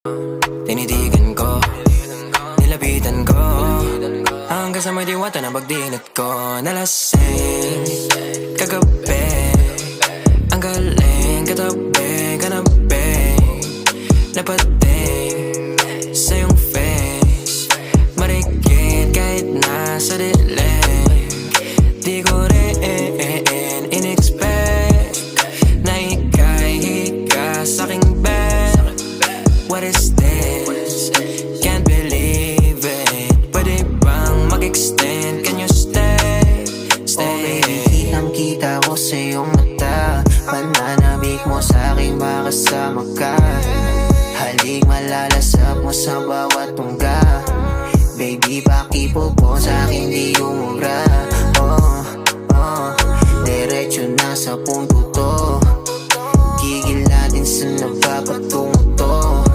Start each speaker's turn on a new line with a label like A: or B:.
A: Tinitigan ko, nilapitan ko, hanggang sa may diwata na pagdinat ko. Nalasing kagabi, ang galing katabi, kanabi, napating sa iyong face, marikit kahit nasa dilim. Di ko rin in-expect na ika'y hika sa'king bed. What is this? Can't believe it. Pwede bang mag-extend? Can you stay? Stay.
B: Okay, kitang-kita ko sa iyong mata, pananabik mo sa'king makasama ka. Halik malalasap mo sa bawat tungga. Baby, pakipo po sa'kin di umubra. Diretso na sa punto to.